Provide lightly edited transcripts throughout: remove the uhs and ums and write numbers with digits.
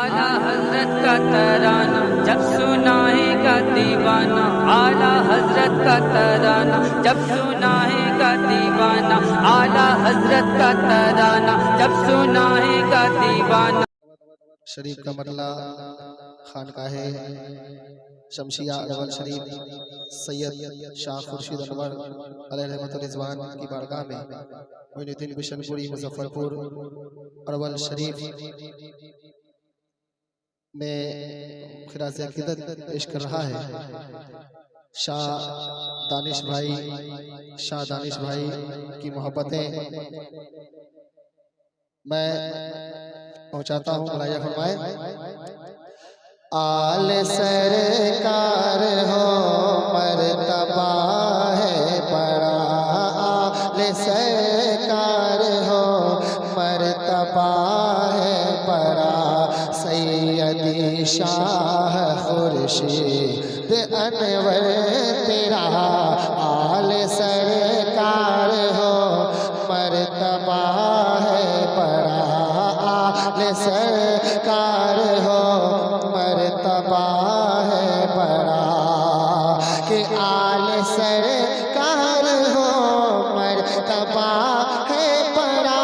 आला हजरत का तराना जब सुनाएगा दीवाना, आला हजरत का तराना जब सुनाएगा दीवाना, आला हजरत का तराना जब सुनाएगा दीवाना। शरीफ का मरला खानकाहे शमशिया अरवल शरीफ सैयद शाह खुर्शीद अनवर अलैहि रहमत रिजवान की बारगाह में मोइनुद्दीन बिशनपुरी मुजफ्फरपुर अरवल शरीफ में खिराज अकीदत पेश कर रहा है। शाह दानिश भाई की मोहब्बतें मैं पहुंचाता हूँ। मुलाया फरमाए। आल सरकार हो मर्तबा है बड़ा, आल सरकार हो मर्तबा है बड़ा, सैयदी शाह खुर्शीद अनवर तेरा आल सरकार हो मर्तबा है बड़ा, आल सरकार हो मर्तबा है बड़ा, कि आल सरकार हो मर्तबा है बड़ा,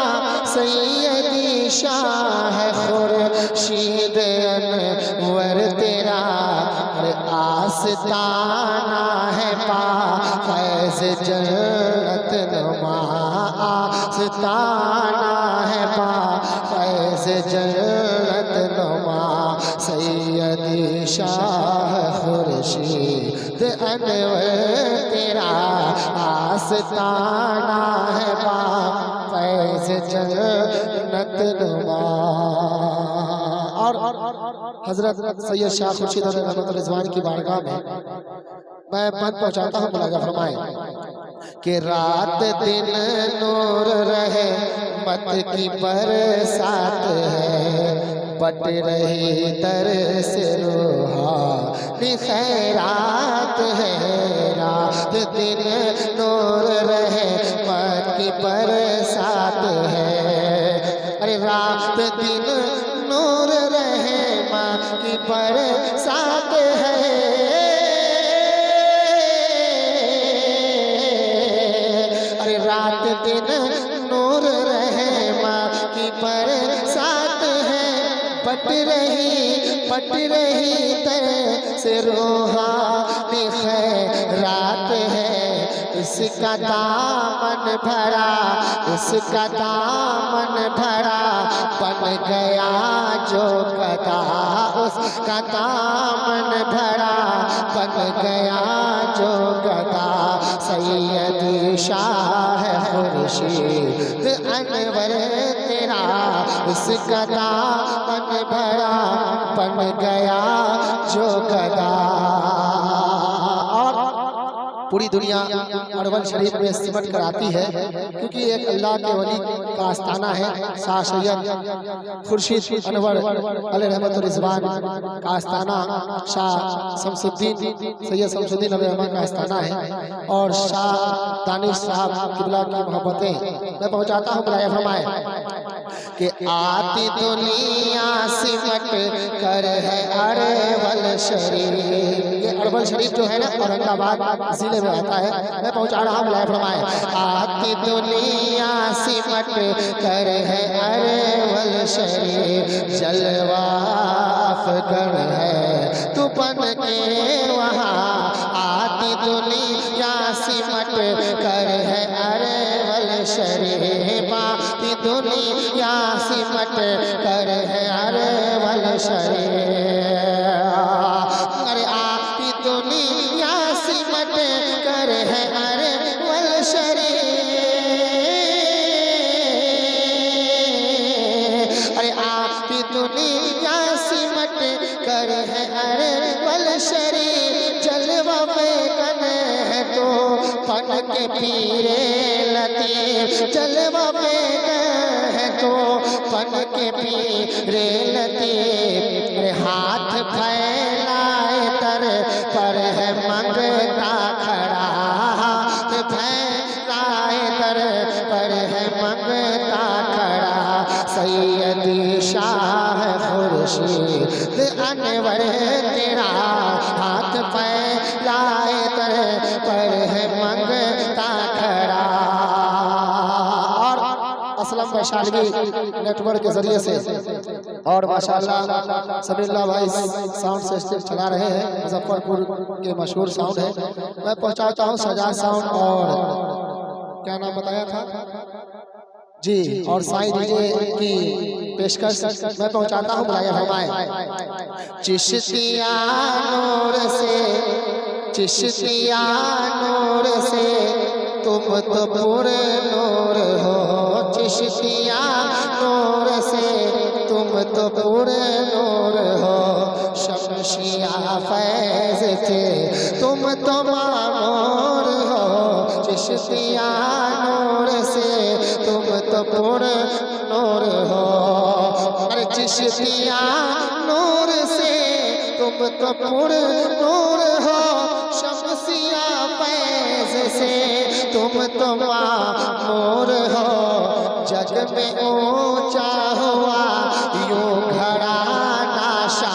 सैयदी शाह खुर्शीद अनवर तेरा आस्ताना है पा फैज़ जन्नत नुमा, आस्ताना है पा फैज़ जन्नत नुमा, सैयदी शाह खुर्शीद अनवर तेरा आस्ताना है पा फैज़ जन्नत नुमा। और हजरत सैयद शाह खुर्शीद रहमत रिजवान की बारगाह में मैं पद पहुंचाता हूँ। मुलाजा फरमाए कि रात दिन नूर रहे मत की बरसात है, बट रही दर से रूहानी खैरात है, रात दिन नूर रहे मत की बरसात है, अरे रात दिन नूर रहे माँ की बरसात है, अरे रात दिन नूर रहे माँ की बरसात है, पट रही तर से रूहानी खैरात है, इसका दामन भरा, इसका दामन भरा बन गया जो गदा, उसका दामन भरा बन गया जो गदा, सैयद शाह खुर्शीद अनवर तेरा उसका दामन भरा बन गया जो गदा। पूरी दुनिया अरवल शरीफ में सिमट कर आती है, क्योंकि एक अल्लाह के वली का आस्थाना है। शाह सैयद खुर्शीद अनवर अलैहि रहमत रिजवान का आस्थाना, शाह शमसुद्दीन सैयद शमसुद्दीन अलैहि रहमत का आस्थाना है, और शाह दानिश साहब किबला की मोहब्बतें मैं पहुंचाता हूँ। बुलाया फरमाए कि आती दुनिया सिमट कर है अरवल शरीफ, ये अरवल शरीफ जो है ना औरंगाबाद जिले में आता है, मैं पहुंचा रहा हूँ। फरमाए आती दुनिया सिमट कर है अरवल शरीफ, जलवा अफगन है तू बन के वहाँ, आती दुनिया सिमट कर है अरवल शरीफ, आती दुनिया सिमट कर है अरवल शरीफ, अरे आती दुनिया सिमट कर है अरवल शरीफ, अरे आती दुनिया सिमट कर है अरवल शरीफ, जलवा बेगन है तो पन के पीरे लतीफ, जलवा बेगन है तो पन के पीरे लतीफ, हाथ फैलाए तर पर है मंगता खड़ा, हाथ फैलाए तर पर है मंगता खड़ा, सैयदी शाह खुर्शीद खुर्शीद अनवर तेरा हाथ फैलाए दर पर है मंगता खड़ा। और असलम वैशाली नेटवर्क के जरिए से और माशाल्लाह सबील्ला भाई साउंड सिस्टम चला रहे हैं, मुजफ्फरपुर के मशहूर साउंड है। मैं पहुंचाता हूं सजा साउंड और क्या नाम बताया था जी, और साईं डीजे की पेशकश मैं पहुंचाता हूं, बुलाया फरमाए। चिश्तिया नूर से, चिश्तिया नूर से तुम तो पूरे नूर हो, चिश्तिया नूर से तुम तो पूरे नूर हो, शमशिया फैज थे तुम तो मामूर हो, चिश्तिया नूर से तुम तो पूरे नूर हो। अरे चिश्तिया नूर से तुम तो पूरे नूर हो, शमशिया फैज से तुम तो मामूर हो। जग में ऊंचा हुआ यूं खड़ा नाशा,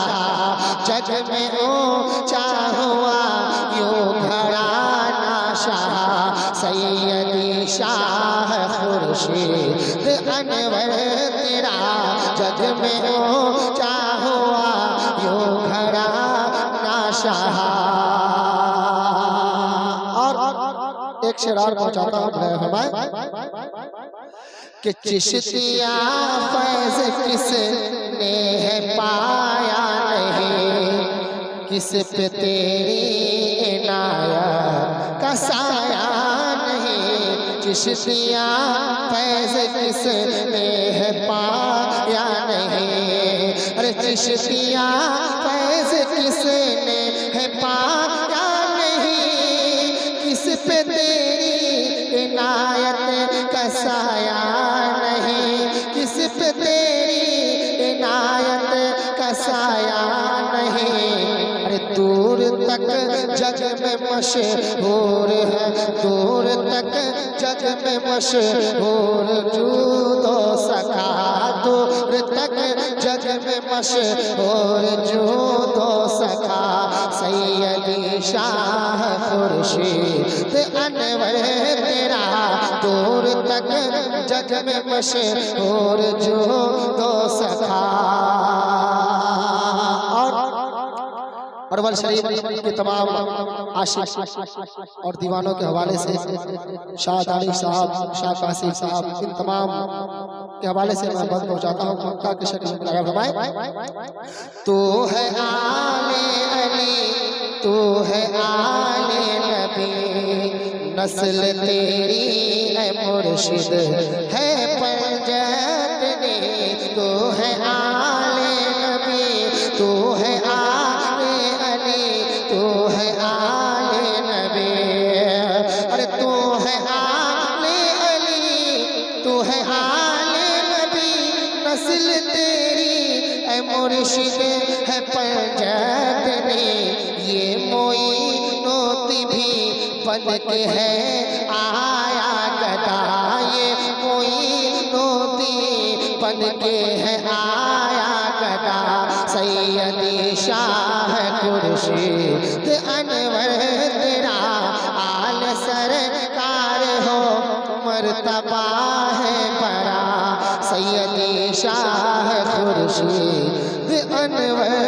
जग में ऊंचा हुआ यूं खड़ा नाशा, सैयदी शाह खुर्शीद अनवर तेरा जग में ऊंचा हुआ यूं खड़ा नाशा। और एक शेर और पहुंचाता हूं हमारे कि चिश्तिया फैज किसने है पाया नहीं, किस पे तेरी इनायत का साया नहीं, चिश्तिया फैज किसने है पाया नहीं। अरे चिश्तिया फैज किसने है पाया नहीं, किस पे तेरी इनायत का साया नहीं, किस पे तेरी इनायत का साया नहीं। अरे दूर तक जग में मशहूर है, दूर तक जग में मशहूर जूदो सखा, दूर तक जग में मशहूर जूदो सखा, सैयदी शाह खुर्शीद अनवर तेरा दूर तक जग में मशहूर जूदो सखा। अरवल शरीफ के तमाम आशिक और दीवानों के हवाले से शाह दानी साहब, शाह कासिम साहब, इन तमाम के हवाले से मैं बंद पहुंचाता हूँ। मक्का के शक्ल में फरमाए, तू है आले अली, तू है आले नबी, नस्ल तेरी है मुर्शिद है पंजतनी, तू है आले नबी, तू है आले अली, तू है आले नबी। अरे तू है आले अली, तू है आले नबी, नस्ल तेरी है मुर्शिद है पंजतनी। ये मोइनोती भी बन के है आया गदा, ये मोइनोती बन के है आया गदा, सैयदी शाह खुर्शीद अनवर तेरा आल सरकार हो, मर्तबा है बड़ा, सैयदी शाह खुर्शीद अनवर